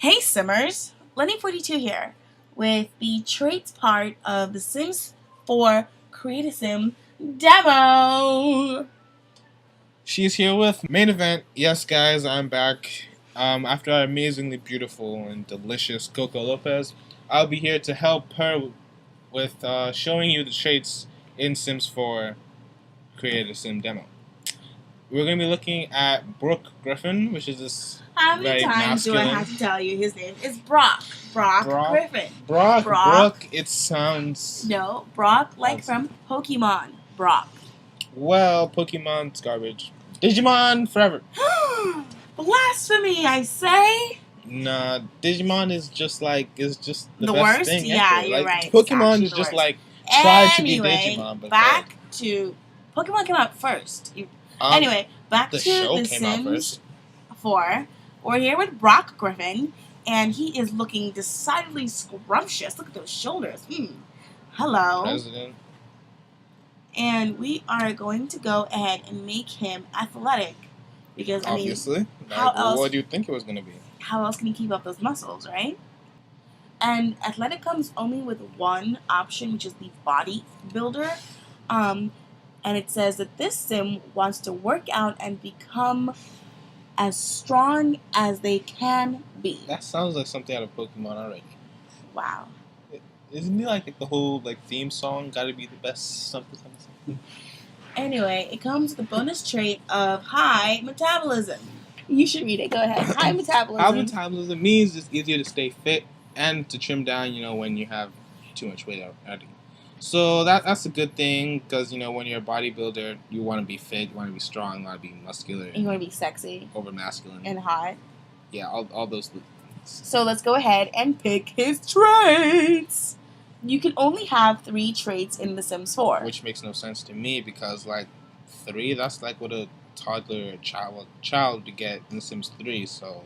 Hey Simmers, Lenny42 here with the traits part of the Sims 4 Create a Sim demo. She's here with main event. Yes, guys, I'm back. After our amazingly beautiful and delicious Coco Lopez, I'll be here to help her with showing you the traits in Sims 4 Create a Sim demo. We're going to be looking at Brooke Griffin, which is this How many very times masculine. do I have to tell you his name is Brock? Brock Griffin. Brock. Brock. It sounds... No, Brock like from Pokemon. Brock. Well, Pokemon's garbage. Digimon forever. Blasphemy, I say. Nah, Digimon is just the best worst? thing Yeah, ever. you're right. Pokemon is just worst. Try to be Digimon, but back to Pokemon came out first. Anyway, back the to show The came out Sims first. 4. We're here with Brock Griffin, and he is looking decidedly scrumptious. Look at those shoulders. Hello. President. And we are going to go ahead and make him athletic. Because, obviously. How else? What do you think it was going to be? How else can he keep up those muscles, right? And athletic comes only with one option, which is the body builder. And it says that this sim wants to work out and become as strong as they can be. That sounds like something out of Pokemon already. Wow. Isn't it like the whole theme song, gotta be the best something? Anyway, it comes with the bonus trait of high metabolism. You should read it. Go ahead. High metabolism. High metabolism means it's easier to stay fit and to trim down, when you have too much weight already. So that's a good thing because, when you're a bodybuilder, you want to be fit, you want to be strong, you want to be muscular. You want to be sexy. Over masculine. And hot. Yeah, all those things. So let's go ahead and pick his traits. You can only have 3 traits in The Sims 4. Which makes no sense to me because, 3, that's what a toddler or child would get in The Sims 3, so...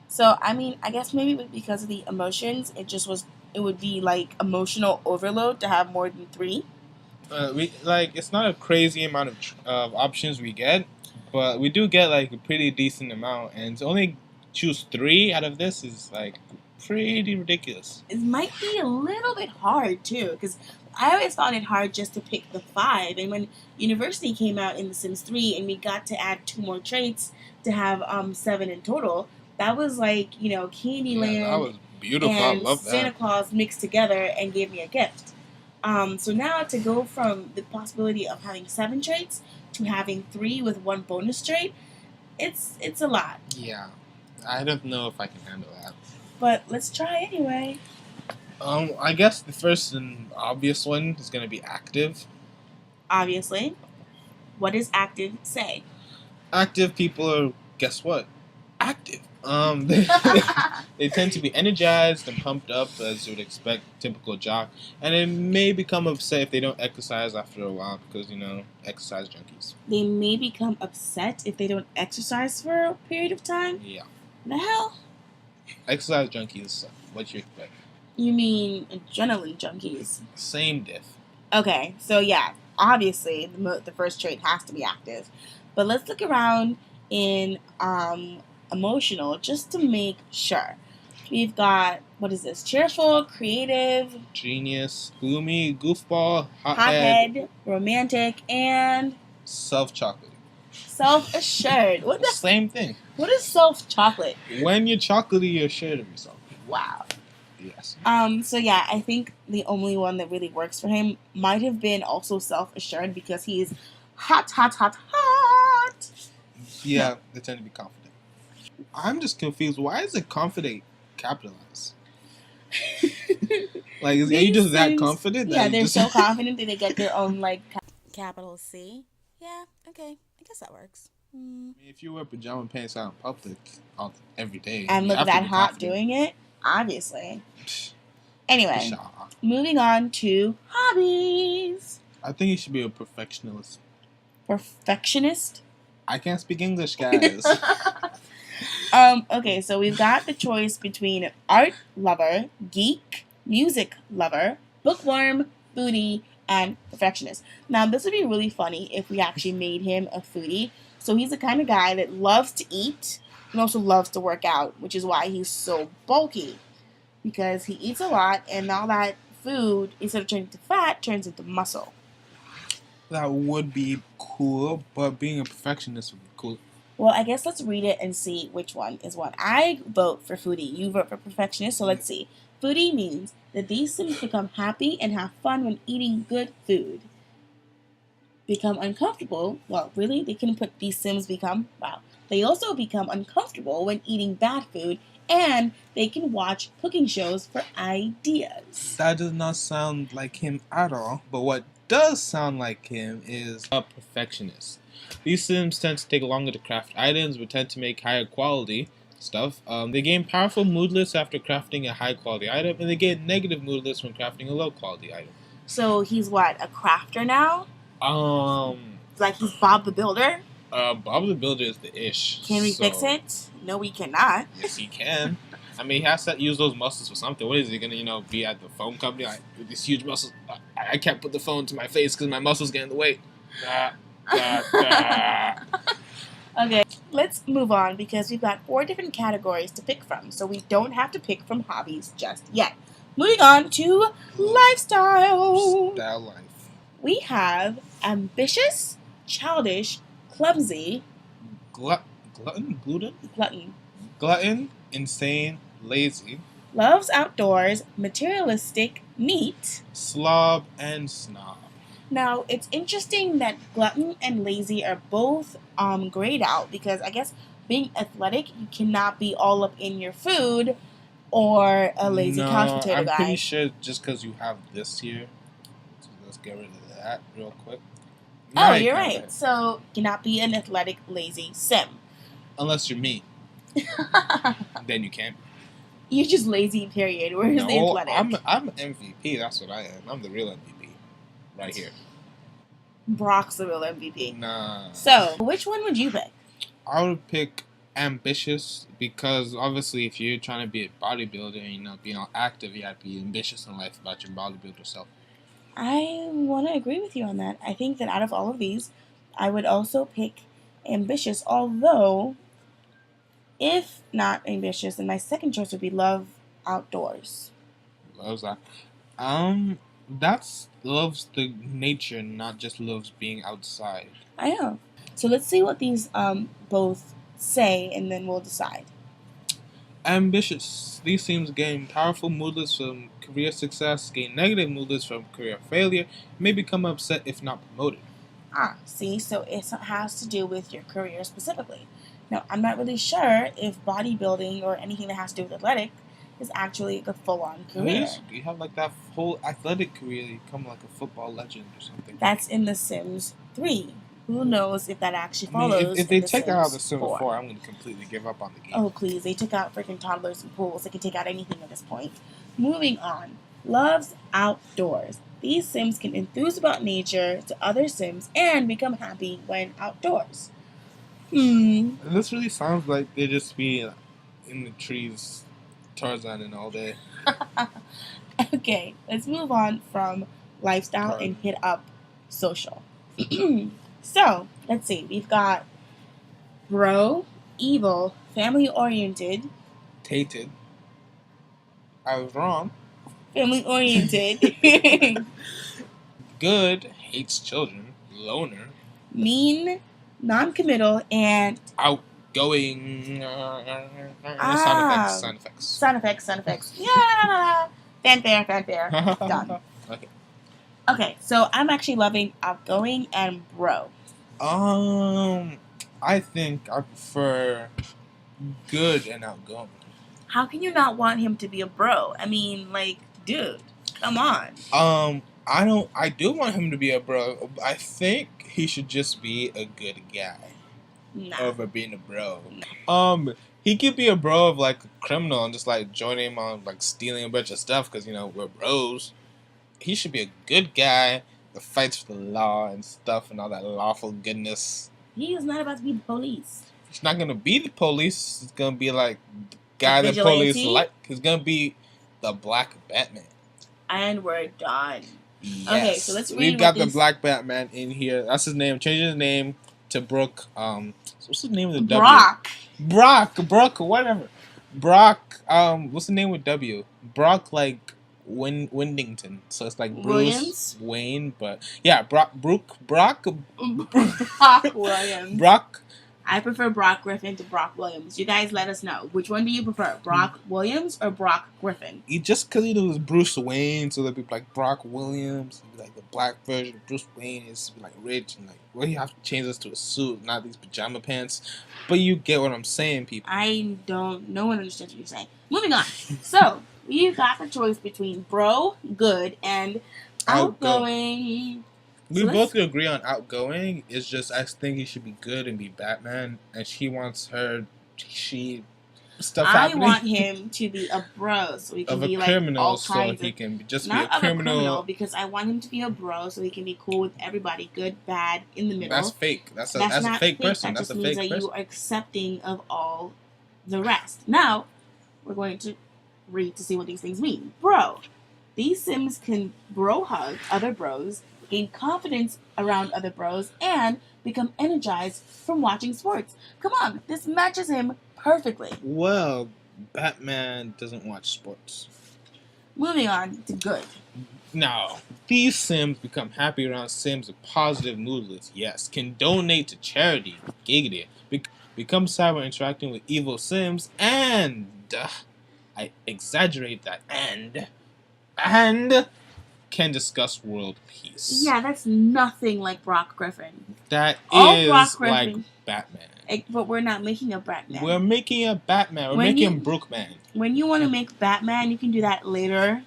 So, I guess maybe because of the emotions, it would be emotional overload to have more than 3. It's not a crazy amount of options we get, but we do get a pretty decent amount, and to only choose 3 out of this is pretty ridiculous. It might be a little bit hard too, because I always found it hard just to pick the 5, and when University came out in The Sims 3 and we got to add 2 more traits to have 7 in total, that was Candyland. Yeah, that was beautiful. And I love that. Santa Claus mixed together and gave me a gift. So now to go from the possibility of having 7 traits to having 3 with 1 bonus trait, it's a lot. Yeah, I don't know if I can handle that. But let's try anyway. I guess the first and obvious one is going to be active. Obviously. What does active say? Active people are, guess what? Active. They tend to be energized and pumped up, as you would expect, typical jock. And they may become upset if they don't exercise after a while because, exercise junkies. They may become upset if they don't exercise for a period of time? Yeah. The hell? Exercise junkies, what you expect. You mean adrenaline junkies? Same diff. Okay, so yeah, obviously the first trait has to be active. But let's look around in emotional just to make sure. We've got, what is this? Cheerful, creative, genius, gloomy, goofball, hothead, romantic, and self-chocolate. Self-assured. What the? Same thing. What is self-chocolate? When you're chocolatey, you're assured of yourself. Wow. Yes. So yeah, I think the only one that really works for him might have been also self-assured because he's hot. Yeah, they tend to be confident. I'm just confused. Why is it confident capitalized? Are you just that confident? Yeah, they're so confident that they get their own capital C. Yeah, okay. I guess that works. If you wear pajama pants out in public every day and look that hot doing it, obviously. Anyway, moving on to hobbies. I think you should be a perfectionist. Perfectionist? I can't speak English, guys. Okay, so we've got the choice between art lover, geek, music lover, bookworm, foodie, and perfectionist. Now, this would be really funny if we actually made him a foodie. So he's the kind of guy that loves to eat, and also loves to work out, which is why he's so bulky. Because he eats a lot, and all that food, instead of turning to fat, turns into muscle. That would be cool, but being a perfectionist would be cool. Well, I guess let's read it and see which one is what. I vote for foodie. You vote for perfectionist, so let's see. Foodie means that these Sims become happy and have fun when eating good food. Become uncomfortable. Well, really? They can put these Sims become? Wow. They also become uncomfortable when eating bad food, and they can watch cooking shows for ideas. That does not sound like him at all, but what does sound like him is a perfectionist. These Sims tend to take longer to craft items, but tend to make higher quality stuff. They gain powerful moodlets after crafting a high quality item, and they gain negative moodlets when crafting a low quality item. So he's what, a crafter now? Um, Like he's Bob the Builder? Bob the Builder is the ish. Can we fix it? No, we cannot. Yes, he can. I mean, he has to use those muscles for something. What is he gonna, be at the phone company like with these huge muscles? I can't put the phone to my face because my muscles get in the way. Okay, let's move on because we've got 4 different categories to pick from, so we don't have to pick from hobbies just yet. Moving on to lifestyle. Style life. We have ambitious, childish, clumsy, Glutton, insane, lazy, loves outdoors, materialistic, neat. slob, and snob. Now, it's interesting that glutton and lazy are both grayed out because I guess being athletic, you cannot be all up in your food or a lazy couch potato guy. I'm pretty sure just because you have this here. So let's get rid of that real quick. Oh, you're right. So, you cannot be an athletic, lazy sim. Unless you're me. Then you can. You're just lazy, period. Where's the athletic? I'm MVP. That's what I am. I'm the real MVP. Right here. Brock's the real MVP. Nah. So, which one would you pick? I would pick ambitious because obviously if you're trying to be a bodybuilder and being all active, you have to be ambitious in life about your bodybuilder self. I want to agree with you on that. I think that out of all of these, I would also pick ambitious, although if not ambitious, then my second choice would be love outdoors. Loves that. That's loves the nature, not just loves being outside. I know. So let's see what these both say, and then we'll decide. Ambitious. These themes gain powerful moodlets from career success, gain negative moodlets from career failure, may become upset if not promoted. See, so it has to do with your career specifically. Now, I'm not really sure if bodybuilding or anything that has to do with athletic is actually a full-on career. You have like that whole athletic career, you become like a football legend or something. That's in The Sims 3. Who knows if that actually follows? If they in take out the Sims Sims 4, I'm going to completely give up on the game. Oh, please. They took out freaking toddlers and pools. They can take out anything at this point. Moving on. Loves outdoors. These Sims can enthuse about nature to other Sims and become happy when outdoors. And this really sounds like they just be in the trees, Tarzan and all day. Okay, let's move on from lifestyle and hit up social. So, let's see. We've got bro, evil, family-oriented. Tated. I was wrong. Family-oriented. Good, hates children, loner. Mean, non-committal, and outgoing. Sound effects. Yeah! Fanfare. Done. Okay. Okay, so I'm actually loving outgoing and bro. I think I prefer good and outgoing. How can you not want him to be a bro? I mean, like, dude, come on. I do want him to be a bro. I think he should just be a good guy. Nah. Over being a bro. He could be a bro of like a criminal and just like join him on like stealing a bunch of stuff because we're bros. He should be a good guy that fights for the law and stuff and all that lawful goodness. He is not about to be the police. He's not gonna be the police. He's gonna be like the guy the police like. He's gonna be the Black Batman. And we're done. Yes. Okay, so let's read. We've got the Black Batman in here. That's his name. Change his name to Brooke. So what's the name of the Brock. Brock, whatever. Brock, what's the name with W? Brock, like Windington. So it's like Bruce Williams? Wayne, but yeah, Brock Williams. Brock. I prefer Brock Griffin to Brock Williams. You guys let us know. Which one do you prefer, Brock Williams or Brock Griffin? Just because he was Bruce Wayne, so there'd be like Brock Williams, he'd be like the black version of Bruce Wayne, is like rich and like, well, you have to change this to a suit, not these pajama pants. But you get what I'm saying, people. No one understands what you're saying. Moving on. So, we've got the choice between bro, good, and outgoing. We both agree on outgoing. It's just I think he should be good and be Batman, and she wants stuff happening. I want him to be a bro, so he can be like all kinds he can just not be a criminal. Because I want him to be a bro, so he can be cool with everybody, good, bad, in the middle. That's fake. That's a fake person. That that's a just fake means that person. you are accepting of all the rest. Now, we're going to read to see what these things mean. Bro. These Sims can bro hug other bros, gain confidence around other bros, and become energized from watching sports. Come on, this matches him perfectly. Well, Batman doesn't watch sports. Moving on to good. Now, these Sims become happy around Sims with positive moodlets. Yes, can donate to charity. Giggity. Become sad when interacting with evil Sims, and I exaggerate that, and can discuss world peace. Yeah, that's nothing like Brock Griffin. That All Brock is Griffin, like Batman. But we're not making a Batman. We're making a Batman. We're making Brookman. When you want to make Batman, you can do that later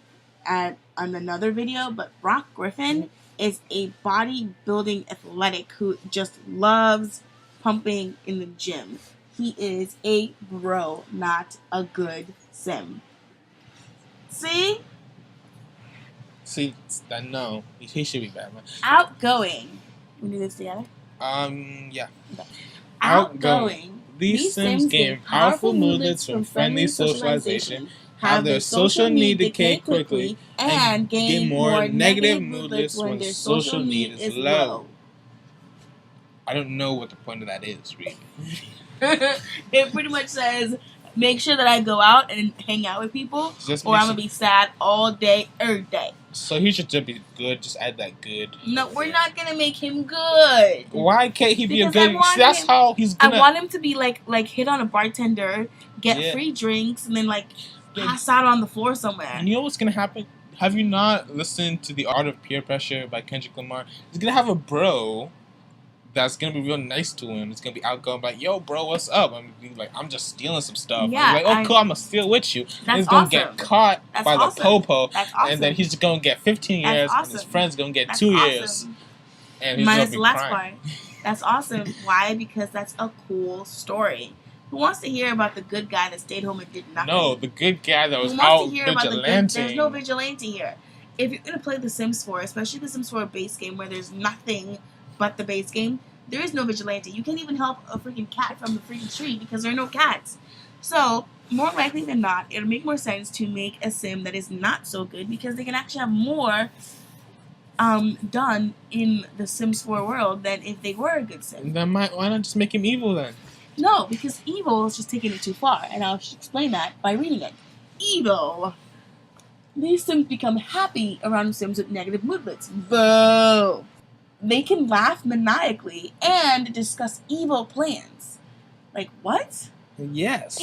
on another video. But Brock Griffin is a bodybuilding athletic who just loves pumping in the gym. He is a bro, not a good sim. See, no, he should be Batman. outgoing. We do this together. Yeah. Okay. Outgoing. These Sims gain powerful moodlets from friendly socialization, have their social need decay quickly, and gain more negative moodlets when their social need is low. I don't know what the point of that is, really. It pretty much says, make sure that I go out and hang out with people, or I'm going to be sad all day, every day. So he should just be good. Just add that good. No, we're not going to make him good. Why can't he be a good? That's how he's gonna. I want him to be like hit on a bartender, get free drinks, and then pass out on the floor somewhere. And you know what's gonna happen? Have you not listened to The Art of Peer Pressure by Kendrick Lamar? He's gonna have a bro that's gonna be real nice to him. It's gonna be outgoing, like, yo, bro, what's up? I'm be like, I'm just stealing some stuff. Yeah, like, oh, cool, I'm gonna steal with you. That's and he's gonna get caught by the popo, and then he's gonna get 15 years, and his friend's gonna get 2 years. And he's minus the last part. That's awesome. Why? Because that's a cool story. Who wants to hear about the good guy that stayed home and did nothing? No, the good guy that was out vigilante. There's no vigilante here. If you're gonna play The Sims 4, especially The Sims 4 base game where there's nothing but the base game, there is no vigilante. You can't even help a freaking cat from the freaking tree because there are no cats. So, more likely than not, it'll make more sense to make a sim that is not so good because they can actually have more done in the Sims 4 world than if they were a good sim. Then why not just make him evil then? No, because evil is just taking it too far, and I'll explain that by reading it. Evil. These Sims become happy around Sims with negative moodlets. Boo! They can laugh maniacally and discuss evil plans. Like, what? Yes.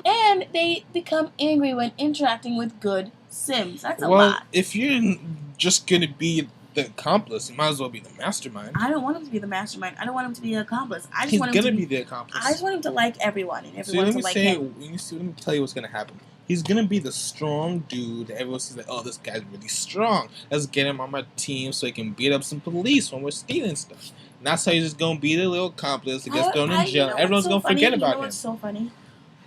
And they become angry when interacting with good Sims. That's a lot. Well, if you're just going to be the accomplice, you might as well be the mastermind. I don't want him to be the mastermind. I don't want him to be the accomplice. He's going to be the accomplice. I just want him to like everyone and everyone to like him. Let me tell you what's going to happen. He's going to be the strong dude that everyone says, like, oh, this guy's really strong. Let's get him on my team so he can beat up some police when we're stealing stuff. And that's how he's just going to be the little accomplice that gets thrown in jail. Everyone's going to forget about him. You know what's so funny?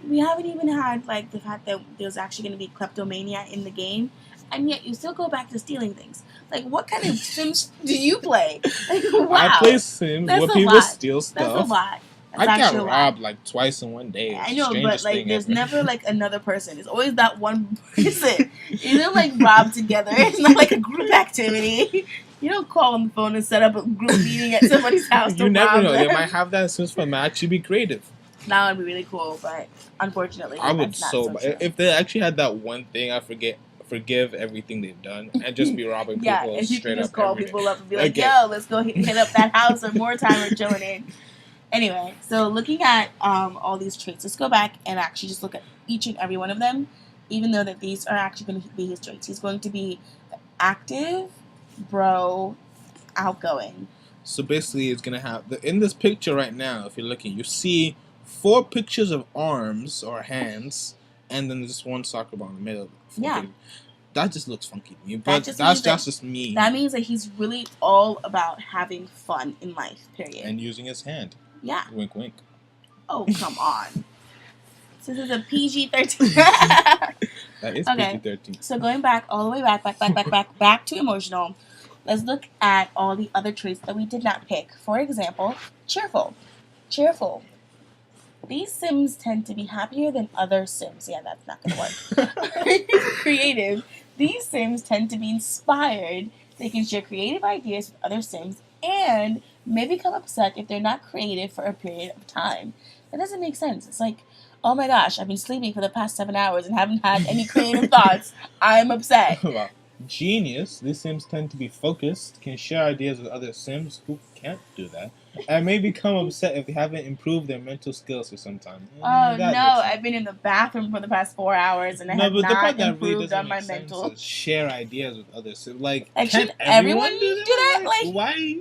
We haven't even had like the fact that there's actually going to be kleptomania in the game, and yet you still go back to stealing things. Like, what kind of Sims do you play? Like, wow. I play Sims where people steal stuff. That's a lot. I got robbed like twice in one day. I know, but like, there's never like another person. It's always that one person. You don't like rob together. It's not like a group activity. You don't call on the phone and set up a group meeting at somebody's house. You never know. They might have that Sims for actually be creative. That would be really cool, but unfortunately, I would that's not so true. if they actually had that one thing, forgive everything they've done and just be robbing Yeah, people if you straight can just up call every day. people up and be like, Okay. yo, let's go hit up that house one more time, we're chilling in. Anyway, so looking at all these traits, let's go back and actually just look at each and every one of them, even though that these are actually going to be his traits. He's going to be active, bro, outgoing. So basically, it's gonna have in this picture right now. If you're looking, you see 4 pictures of arms or hands, and then there's one soccer ball in the middle. Yeah. That just looks funky to me, but that's just me. That means that he's really all about having fun in life, period. And using his hand. Yeah. Wink, wink. Oh, come on. So this is a PG-13. That is okay. PG-13. So going back, all the way back to emotional, let's look at all the other traits that we did not pick. For example, cheerful. Cheerful. These Sims tend to be happier than other Sims. Yeah, that's not going to work. Creative. These Sims tend to be inspired. They can share creative ideas with other Sims and may become upset if they're not creative for a period of time. That doesn't make sense. It's like, oh my gosh, I've been sleeping for the past 7 hours and haven't had any creative thoughts. I'm upset. Wow. Genius. These Sims tend to be focused, can share ideas with other Sims who can't do that, and may become upset if they haven't improved their mental skills for some time. Oh no, I've been in the bathroom for the past 4 hours and I have not improved on my mental. Share ideas with others. So, like should everyone do that? Like, why?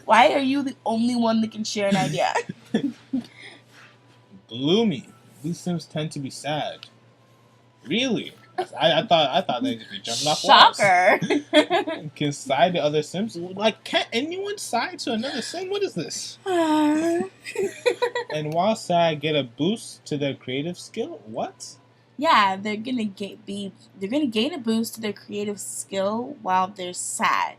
Why are you the only one that can share an idea? Gloomy. These Sims tend to be sad. Really? I thought they'd just be jumping off walls. Shocker. Can side to other Sims? Like, can't anyone side to another Sim? What is this? And while sad, get a boost to their creative skill? What? Yeah, they're gonna gain a boost to their creative skill while they're sad.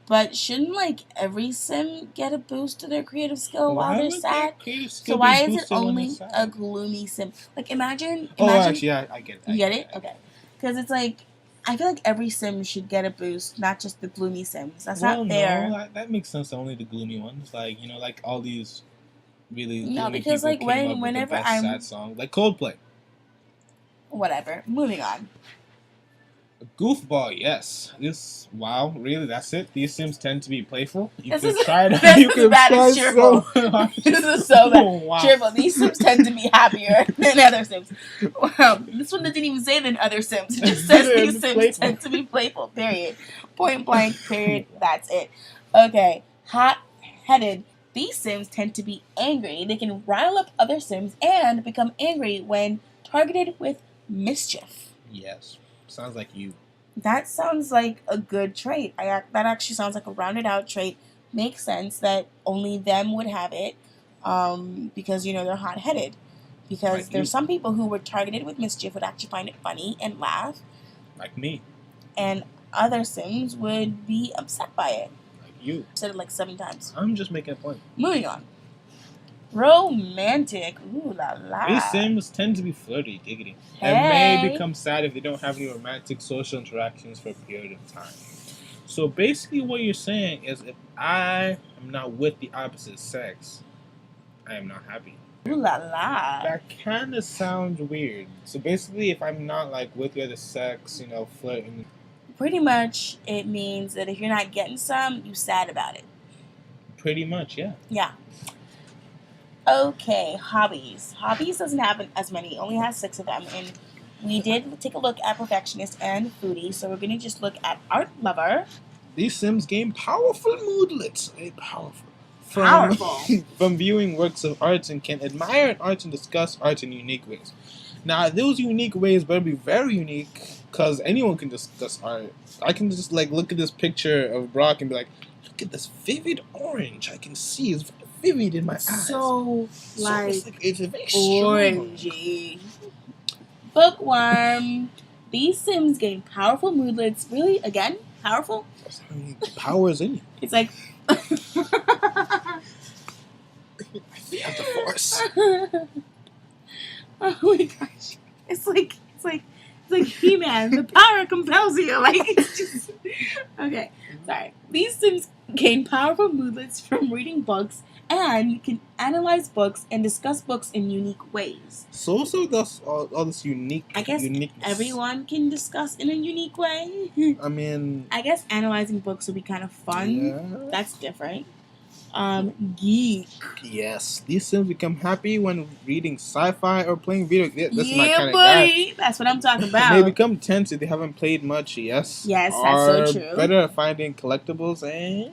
But shouldn't like every Sim get a boost to their creative skill while they're sad? So why is it only a gloomy Sim? Like imagine. Oh, actually, yeah, I get it. You get it? Okay. Because it's like, I feel like every Sim should get a boost, not just the gloomy Sims. That's not fair. No, that makes sense. Only the gloomy ones, like like all these really. No, because like whenever I'm sad song, like Coldplay. Whatever. Moving on. Goofball, yes. Wow, really? That's it? These Sims tend to be playful. This is bad as cheerful. This is so bad. Oh, wow. Cheerful. These Sims tend to be happier than other Sims. Wow. This one doesn't even say than other Sims. It just says these Sims tend to be playful. Period. Point blank. Period. That's it. Okay. Hot-headed. These Sims tend to be angry. They can rile up other Sims and become angry when targeted with mischief. Yes. Sounds like you. That sounds like a good trait. That actually sounds like a rounded out trait. Makes sense that only them would have it because, they're hot-headed. Because like there's some people who were targeted with mischief would actually find it funny and laugh. Like me. And other Sims would be upset by it. Like you. Said it like 7 times. I'm just making a point. Moving on. Romantic. Ooh la la. These Sims tend to be flirty, giggity, and may become sad if they don't have any romantic social interactions for a period of time. So basically what you're saying is if I am not with the opposite sex, I am not happy. Ooh la la. That kind of sounds weird. So basically if I'm not like with the other sex, flirting. Pretty much it means that if you're not getting some, you're sad about it. Pretty much, yeah. Yeah. Okay, hobbies. Hobbies doesn't have as many. It only has 6 of them. And we did take a look at perfectionist and foodie. So we're going to just look at art lover. These Sims gain powerful moodlets. Very powerful. Powerful. From viewing works of art and can admire an art and discuss art in unique ways. Now, those unique ways better be very unique because anyone can discuss art. I can just look at this picture of Brock and be like, look at this vivid orange. I can see it's vivid in my eyes. So it's very orangey. Bookworm. These Sims gain powerful moodlets. Really? Again? Powerful? I mean, power is in you. It's like... I feel the force. Oh my gosh. It's like He-Man. The power compels you. It's just... Okay. Sorry. These Sims gain powerful moodlets from reading books and can analyze books and discuss books in unique ways. So does all this I guess uniqueness. everyone can discuss in a unique way. I mean, I guess analyzing books would be kind of fun. yeah. That's different. Geek. Yes, these Sims become happy when reading sci-fi or playing video games. That's my Yeah, kind of guy. buddy. That's what I'm talking about. They become tense if they haven't played much. Yes. Yes, that's Are so true. better at finding collectibles and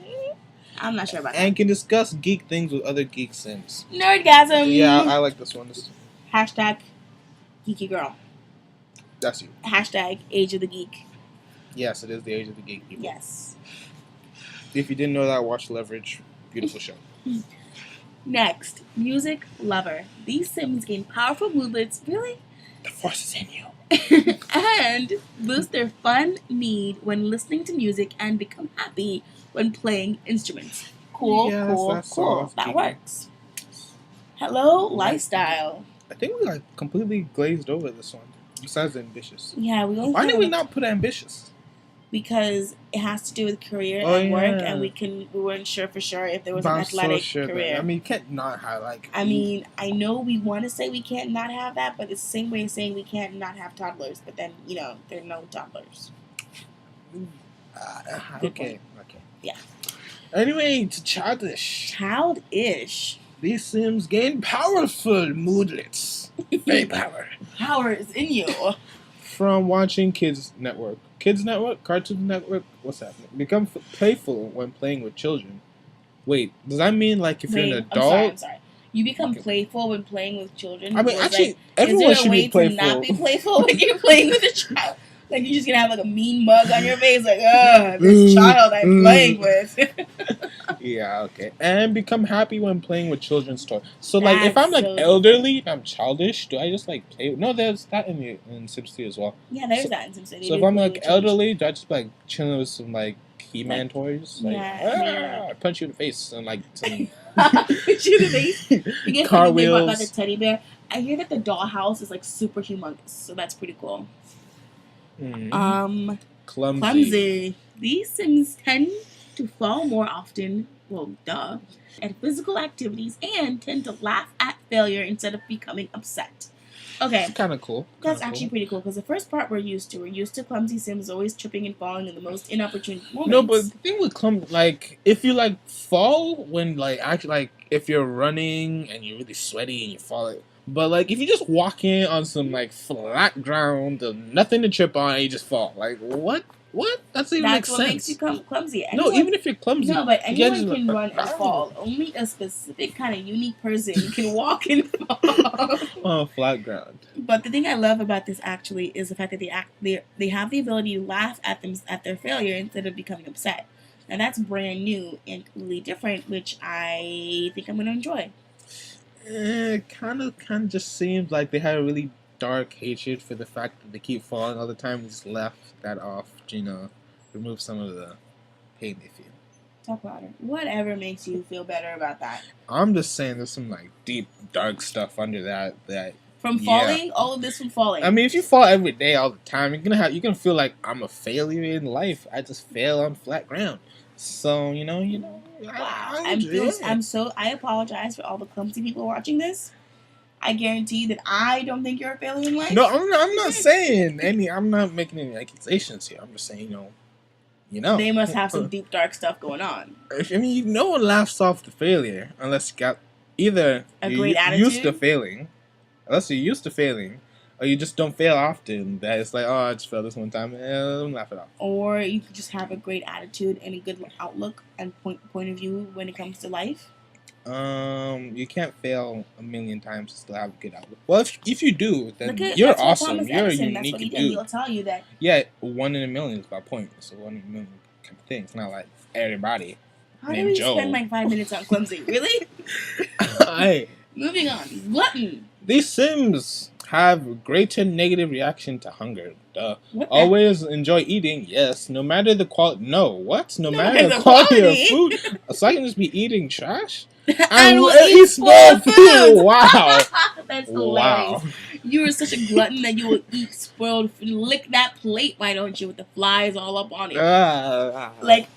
I'm not sure about and that. can discuss geek things with other geek Sims. Nerdgasm. Yeah, I like this one. Hashtag geeky girl. That's you. Hashtag age of the geek. Yes, it is the age of the geek people. Yes. If you didn't know that, watch Leverage. Beautiful show. Next, music lover. These Sims gain powerful movements, really, The force is in you. and boost their fun need when listening to music and become happy when playing instruments. Cool, Yes, cool, that cool. sounds That geeky. works. Hello, lifestyle. I think we completely glazed over this one. Besides ambitious. Yeah, we only Why did have we not put ambitious? because it has to do with career Oh, and work, yeah. and we weren't sure for sure if there was But an I'm athletic so sure career. that, I mean, you can't not have I mean, I know we want to say we can't not have that, but it's the same way as saying we can't not have toddlers. But then, there are no toddlers. Good okay. Yeah. Anyway, to childish. Childish. These Sims gain powerful moodlets. Very power. Power is in you. From watching Kids Network. Kids Network? Cartoon Network? What's happening? Become playful when playing with children. Wait, does that mean like if you're an adult? I'm sorry. You become Okay. playful when playing with children. I mean, because, actually, like, everyone is should there a way be playful. to not be playful when you're playing with a child? Like, you're just gonna have like a mean mug on your face, like, this child I'm playing with. Yeah, okay. And become happy when playing with children's toys. So, like, if That's I'm, like, so elderly and I'm childish, do I just, like, play? No, there's that in Sims 3 as well. Yeah, there's So- that in SimCity. So, if I'm, like, elderly, do I just, like, chilling with some, like, He-Man toys? Like, yeah. I punch you in the face and, like, some Put you in the face. You get car something about wheels. the teddy bear. I hear that the dollhouse is like super humongous, so that's pretty cool. Clumsy. These Sims tend to fall more often, well, duh, at physical activities and tend to laugh at failure instead of becoming upset. Okay, It's kind of cool. that's Kinda actually cool. pretty cool because the first part we're used to clumsy Sims always tripping and falling in the most inopportune moments. No, but the thing with like, if you, like, fall when, like, actually, like, if you're running and you're really sweaty and you fall, but, like, if you just walk in on some, like, flat ground, nothing to trip on, and you just fall, like, what? What? That doesn't even make that's what sense. makes you clumsy. No, Anyone- even if you're clumsy. No, but you can't anyone just, can run and fall. Only a specific kind of unique person can walk and fall. on flat ground. But the thing I love about this actually is the fact that they have the ability to laugh at their failure instead of becoming upset. And that's brand new and completely different, which I think I'm gonna enjoy. It kind of just seems like they had a really dark hatred for the fact that they keep falling all the time and just left that off, remove some of the pain they feel. Talk about it. Whatever makes you feel better about that. I'm just saying there's some, like, deep, dark stuff under that. From Yeah. falling, all of this from falling. I mean, if you fall every day all the time, you're gonna feel like I'm a failure in life. I just fail on flat ground. So, wow. I I apologize for all the clumsy people watching this. I guarantee that I don't think you're a failure in life. No, I'm not saying any. I'm not making any accusations here. I'm just saying, They must have some deep, dark stuff going on. I mean, no one laughs off the failure unless you got either A you great used to attitude? failing, unless you're used to failing, or you just don't fail often. That it's like, oh, I just failed this one time. Let me laugh it off. Or you could just have a great attitude and a good outlook and point of view when it comes to life. You can't fail a million times to still have a good outlook. Well, if you do, then Look at you're that's what awesome. Thomas You're a Edison, that's unique what he did. dude. He'll tell you that. Yeah, 1 in a million is my point. It's a 1 in a million kind of thing. It's not like everybody. How do named we Joe. spend like 5 minutes on clumsy? Really? Hey, Moving on. Glutton. these Sims have greater negative reaction to hunger. Duh. What the- Always enjoy eating. Yes, no matter the quality. No, what? No matter matter the the quality quality. of food. So I can just be eating trash. And will we'll eat spoiled spoiled food. food. Wow. That's Wow. hilarious. You are such a glutton that you will eat spoiled food. Lick that plate, why don't you, with the flies all up on it? Ah. Like,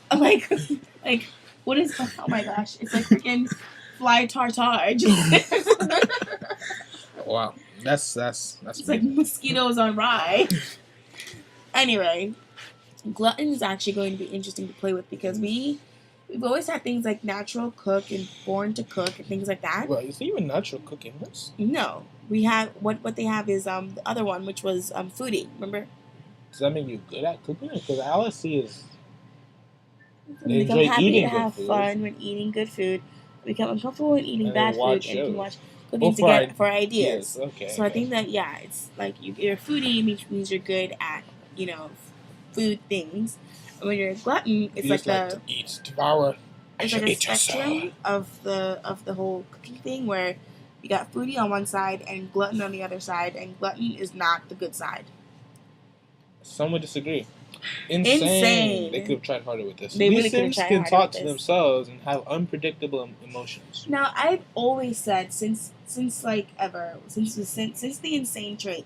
what is? Oh my gosh! It's like freaking fly tartar. Just Wow, that's it's like amazing. mosquitoes on rye. Anyway, glutton is actually going to be interesting to play with because we've always had things like natural cook and born to cook and things like that. Well, is it even natural cooking this? No, we have what they have is the other one, which was foodie. Remember? Does that make you good at cooking? Because all I see is they Become enjoy happy eating to good have food fun when eating good food. Become uncomfortable when eating and they bad watch food, and can shows. watch cooking to for get for ideas. Okay. So I think that it's like you're a foodie means you're good at food things. And when you're a glutton, it's you like just like to eat, devour. it's like a spectrum of the whole cooking thing where you got foodie on one side and glutton on the other side, and glutton is not the good side. Some would disagree. Insane. They could have tried harder with this. They really These could have Sims tried can harder talk with to this. themselves and have unpredictable emotions. Now, I've always said since the insane trait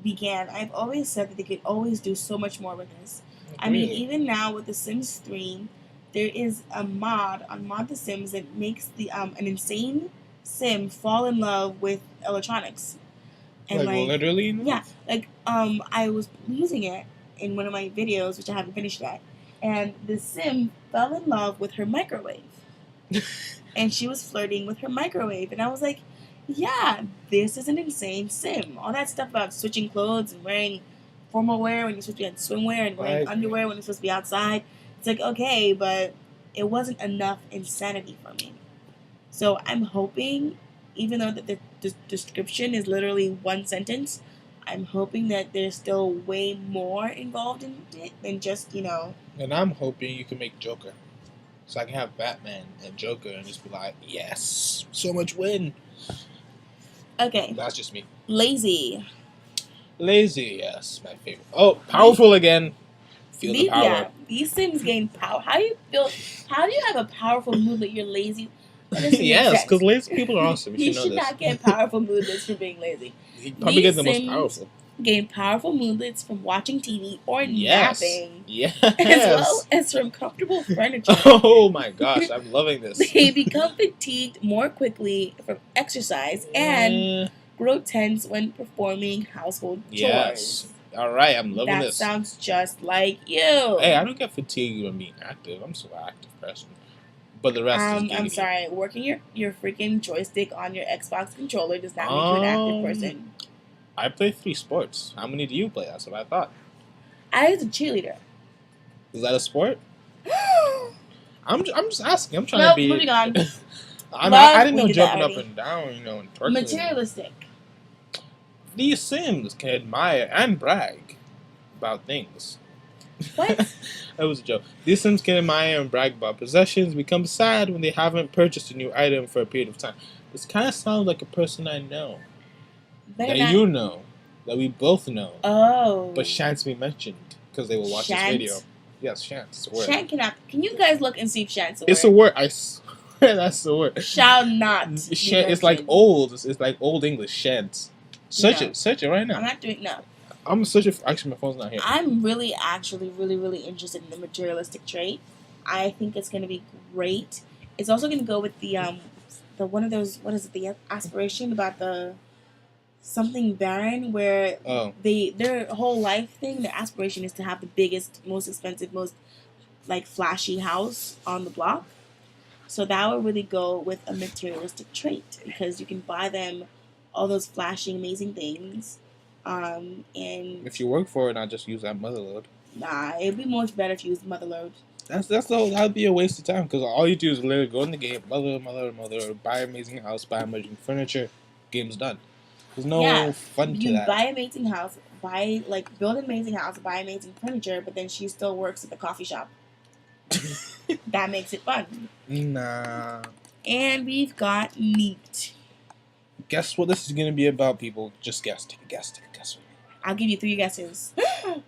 began, I've always said that they could always do so much more with this. I mean, even now with The Sims 3, there is a mod on Mod The Sims that makes the an insane sim fall in love with electronics. And like literally? Yeah. Like I was using it in one of my videos, which I haven't finished yet, and the sim fell in love with her microwave. And she was flirting with her microwave, and I was like, yeah, this is an insane sim. All that stuff about switching clothes and wearing formal wear when you're supposed to be in swimwear and wearing underwear when you're supposed to be outside. It's like, okay, but it wasn't enough insanity for me. So I'm hoping, even though the description is literally one sentence, I'm hoping that there's still way more involved in it than just, And I'm hoping you can make Joker. So I can have Batman and Joker and just be like, yes, so much win. Okay. That's just me. Lazy, yes, my favorite. Oh, powerful again. Feel the power. Yeah, these Sims gain power. How do you feel? How do you have a powerful moodlet? You're lazy. Yes, because lazy people are awesome. You should not get powerful moodlets for being lazy. You probably get the most powerful. Gain powerful moodlets from watching TV or napping. Yes. As well as from comfortable furniture. Oh my gosh, I'm loving this. They become fatigued more quickly from exercise and grow tense when performing household chores. All right, I'm loving this. That sounds just like you. Hey, I don't get fatigued when being active. I'm so active person. But the rest is I'm sorry. Working your freaking joystick on your Xbox controller does not make you an active person. I play 3 sports. How many do you play? That's what I thought. I was a cheerleader. Is that a sport? I'm just asking. I'm trying to be. Moving on. I didn't know jumping up and down, and twerking. Materialistic. These Sims can admire and brag about things. What? That was a joke. These Sims can admire and brag about possessions, become sad when they haven't purchased a new item for a period of time. This kind of sounds like a person I know. You know. That we both know. Oh. But shan't be mentioned because they will watch this video. Yes, shan't. It's a word. Shan't cannot. Can you guys look and see if shant's a word? It's a word. I swear that's the word. Shall not. It's like old. It's like old English. Shan't. Search it right now. I'm not doing I'm searching. Actually, my phone's not here. I'm really, really interested in the materialistic trait. I think it's going to be great. It's also going to go with the one of those. What is it? The aspiration about the something barren, where their whole life thing. Their aspiration is to have the biggest, most expensive, most flashy house on the block. So that would really go with a materialistic trait because you can buy them all those flashy, amazing things. And if you work for it, not just use that motherload. Nah, it'd be much better if you use motherload. That'd be a waste of time because all you do is literally go in the game, mother, buy amazing house, buy amazing furniture, game's done. There's no fun to that. You buy amazing house, build an amazing house, buy amazing furniture, but then she still works at the coffee shop. That makes it fun. Nah. And we've got neat. Guess what this is gonna be about, people? Just guess. Take a guess. I'll give you 3 guesses.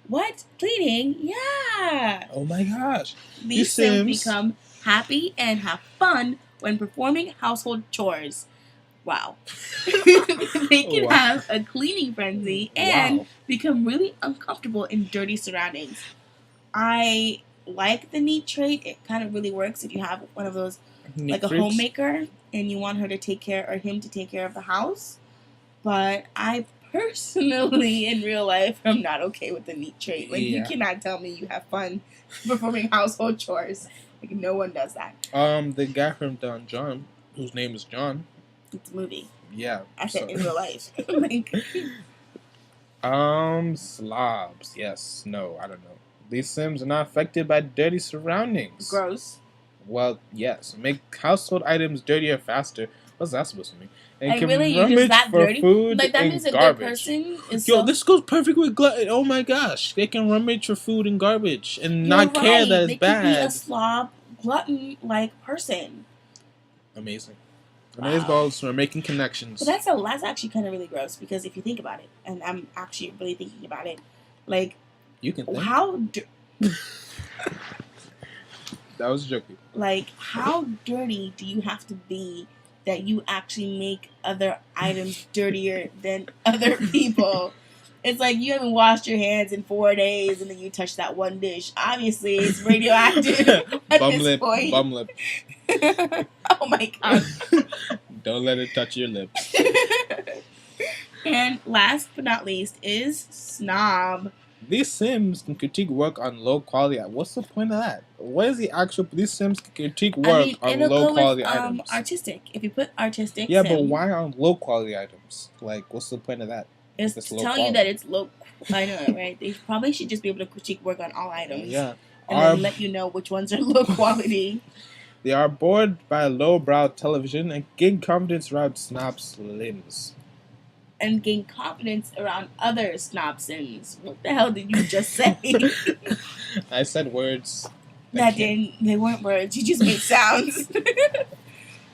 What? Cleaning? Yeah. Oh my gosh. These Sims become happy and have fun when performing household chores. Wow. They can have a cleaning frenzy and become really uncomfortable in dirty surroundings. I like the neat trait. It kind of really works if you have one of those Neat like a freaks. homemaker, and you want her to take care or him to take care of the house. But I personally, in real life, I'm not okay with the neat trait. Like, you Yeah. cannot tell me you have fun performing household chores. Like, no one does that. The guy from Don John, whose name is John. It's a movie. Yeah. I said in real life. Like, Slobs. Yes. No, I don't know. These Sims are not affected by dirty surroundings. gross. Well, yes. Make household items dirtier faster. What's that supposed to mean? And Like, can really? You're rummage just that for dirty? food Like, that and means a garbage. good person is Yo, so... this goes perfect with oh my gosh. They can rummage for food and garbage and You're not care that it's they could be a bad. slob, glutton-like person. Amazing. Wow. Amazing balls for making connections. But that's actually kind of really gross, because if you think about it, and I'm actually really thinking about it, like, You can think. how That was a joke. like, how dirty do you have to be that you actually make other items dirtier than other people? It's like you haven't washed your hands in 4 days, and then you touch that one dish. Obviously, it's radioactive at Bum this lip, point. bum lip. Oh my god. Don't let it touch your lips. And last but not least is snob. These Sims can critique work on low quality. What's the point of that? What is the actual? These Sims can critique work on it'll low go quality with, items. artistic. If you put artistic, Yeah, sim, but why on low quality items? Like, what's the point of that? It's It's to low tell you quality. that it's low. I know, right? They probably should just be able to critique work on all items. Yeah. And then let you know which ones are low quality. They are bored by lowbrow television and gain confidence around snob slims. And gain confidence around other snob sims. What the hell did you just say? I said words. They weren't words. You just made sounds.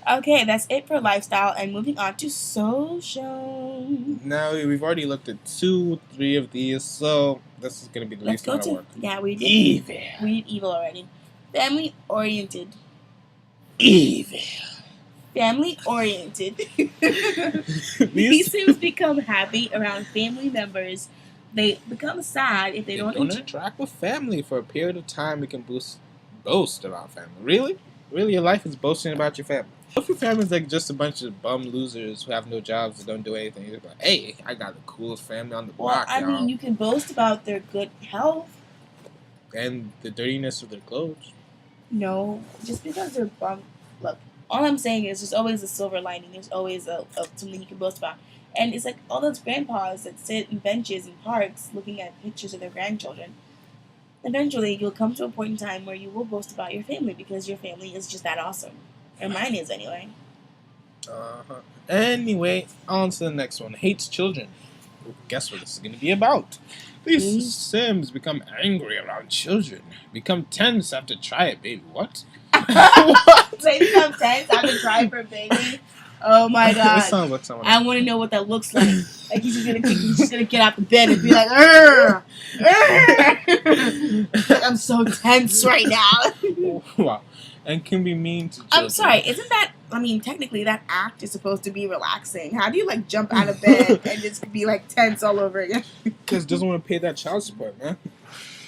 Okay, that's it for lifestyle, and moving on to social. Now we've already looked at 2, 3 of these, so this is gonna be the Let's least go amount of to work. we did Evil. We did evil already. Family oriented. Evil. Family oriented. These These Sims become happy around family members. They become sad if they don't interact with family for a period of time. We can boast about family. Really? Really, your life is boasting about your family. What if your family's like just a bunch of bum losers who have no jobs and don't do anything? You're like, hey, I got the coolest family on the block, I y'all. mean, you can boast about their good health. And the dirtiness of their clothes. No, just because they're bum. Look, all I'm saying is there's always a silver lining. There's always a something you can boast about. And it's like all those grandpas that sit in benches in parks looking at pictures of their grandchildren. Eventually, you'll come to a point in time where you will boast about your family because your family is just that awesome. Or mine is, anyway. Anyway, on to the next one. Hates children. Guess what this is going to be about? These Sims become angry around children. Become tense after try it, baby. What? What? They become tense after trying for a baby? Oh my god. This sounds like someone. I want to know what that looks like. Like he's just gonna get out the bed and be like, "Arr! Arr!" Like, I'm so tense right now. Wow. And can be mean to children. I'm sorry, isn't that, I mean, technically that act is supposed to be relaxing. How do you like jump out of bed and just be like tense all over again? Because doesn't want to pay that child support, man.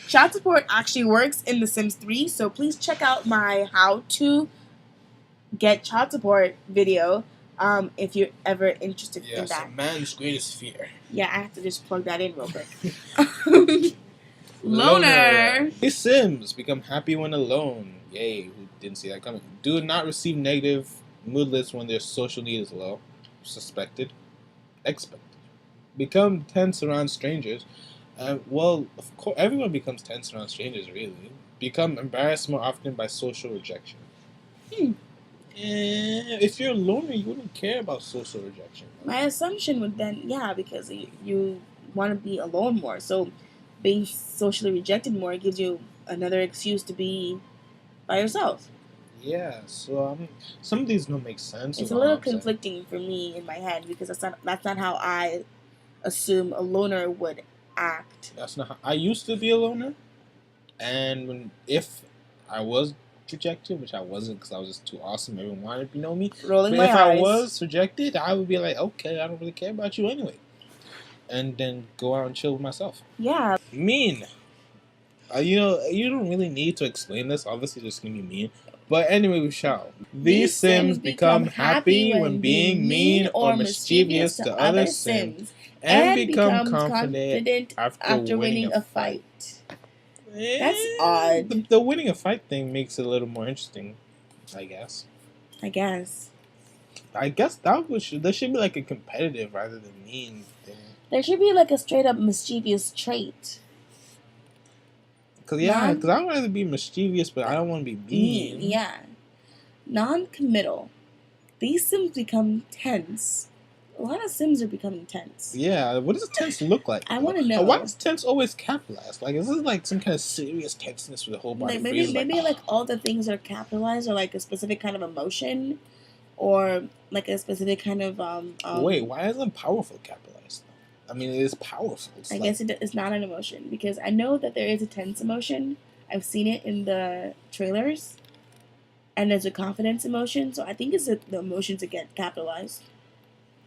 Child support actually works in The Sims 3, so please check out my how to get child support video if you're ever interested in Yes, that. a man's greatest fear. Yeah, I have to just plug that in real quick. Loner. These Sims become happy when alone. Yay, who didn't see that coming? Do not receive negative mood lists when their social need is low. Suspected. Expected. Become tense around strangers. Well, of course, everyone becomes tense around strangers, really. Become embarrassed more often by social rejection. If you're a loner, you wouldn't care about social rejection. My assumption would then, yeah, because you want to be alone more. So being socially rejected more gives you another excuse to be by yourself. Yeah, so some of these don't make sense. It's a little conflicting for me in my head because that's not how I assume a loner would act. That's not how I used to be a loner, and if I was rejected, which I wasn't because I was just too awesome, everyone wanted to know me. Rolling but my if eyes. I was rejected, I would be like, okay, I don't really care about you anyway, and then go out and chill with myself. Yeah. Mean. You don't really need to explain this. Obviously, just gonna be mean. But anyway, we shall. These Sims become happy when being mean or mischievous to other Sims, and become confident after winning a fight. That's odd. The winning a fight thing makes it a little more interesting, I guess. I guess there should be like a competitive rather than mean thing. There should be like a straight up mischievous trait. Cause I'd rather be mischievous, but I don't want to be mean. Yeah. Non-committal. These Sims become tense. A lot of Sims are becoming tense. Yeah, what does tense look like? I want to know. Why is tense always capitalized? Like, is this like some kind of serious tenseness with the whole body? Maybe like all the things that are capitalized are like a specific kind of emotion, or like a specific kind of Wait, why isn't powerful capitalized? I mean, it is powerful. I guess it's not an emotion, because I know that there is a tense emotion. I've seen it in the trailers, and there's a confidence emotion. So I think it's the emotions that get capitalized.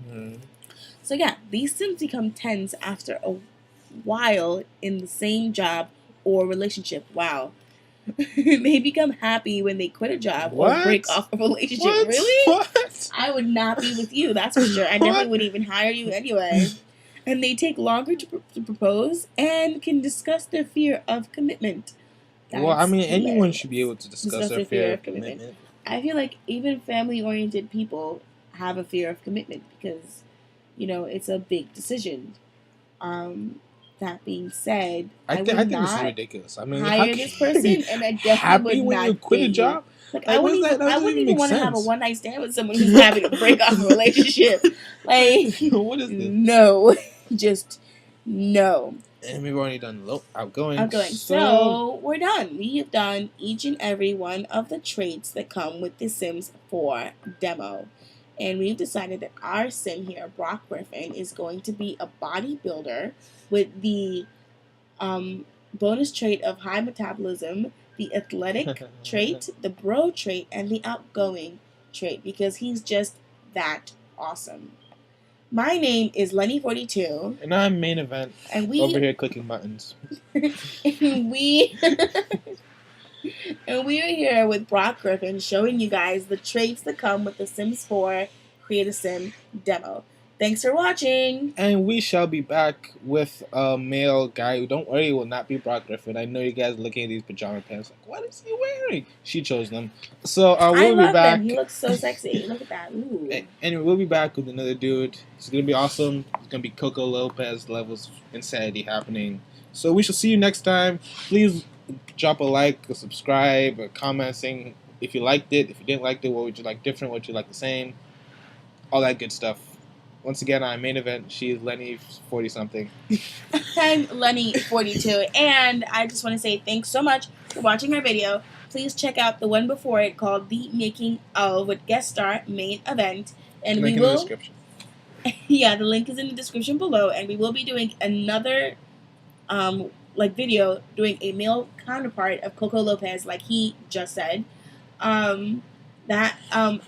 Mm-hmm. So yeah, these Sims become tense after a while in the same job or relationship. Wow. They become happy when they quit a job or break off a relationship. What? Really? What? I would not be with you, that's for sure. I definitely wouldn't even hire you anyway. And they take longer to propose and can discuss their fear of commitment. Well, I mean, anyone should be able to discuss their fear of commitment. I feel like even family-oriented people have a fear of commitment because, you know, it's a big decision. That being said, I think this is ridiculous. I mean, hire this person, and I definitely would when not you quit a job. Like I wouldn't even want to have a one-night stand with someone who's happy to break off a relationship. Like, what is this? No, just no. And we've already done outgoing. So we're done. We have done each and every one of the traits that come with the Sims 4 demo. And we've decided that our Sim here, Brock Griffin, is going to be a bodybuilder with the bonus trait of high metabolism, the athletic trait, the bro trait, and the outgoing trait, because he's just that awesome. My name is Lenny42. And I'm Main Event. And we over here clicking buttons. and we are here with Brock Griffin, showing you guys the traits that come with the Sims 4 Create a Sim demo. Thanks for watching. And we shall be back with a male guy who, don't worry, will not be Brock Griffin. I know you guys are looking at these pajama pants like, what is he wearing? She chose them. So we'll be back. Them. He looks so sexy. Look at that. Ooh. Anyway, we'll be back with another dude. It's going to be awesome. It's going to be Coco Lopez levels of insanity happening. So we shall see you next time. Please drop a like, a subscribe, a comment saying if you liked it, if you didn't like it, what would you like different, what would you like the same, all that good stuff. Once again, I'm Main Event. She is Lenny, 40-something. I'm Lenny42, and I just want to say thanks so much for watching our video. Please check out the one before it called The Making of with guest star Main Event. And link we will. In the description. Yeah, the link is in the description below, and we will be doing another video doing a male counterpart of Coco Lopez, like he just said.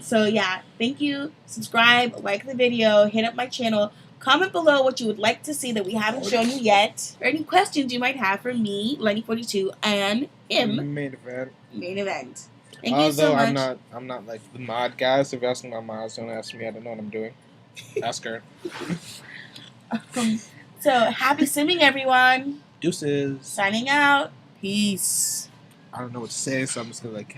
So yeah, thank you. Subscribe, like the video, hit up my channel, comment below what you would like to see that we haven't shown you yet, or any questions you might have for me, Lenny42, and him, Main Event. Thank you so much. I'm not like the mod guy, so if you're asking my mods, don't ask me, I don't know what I'm doing. Ask her. So happy simming, everyone. Deuces. Signing out. Peace. I don't know what to say, so I'm just gonna like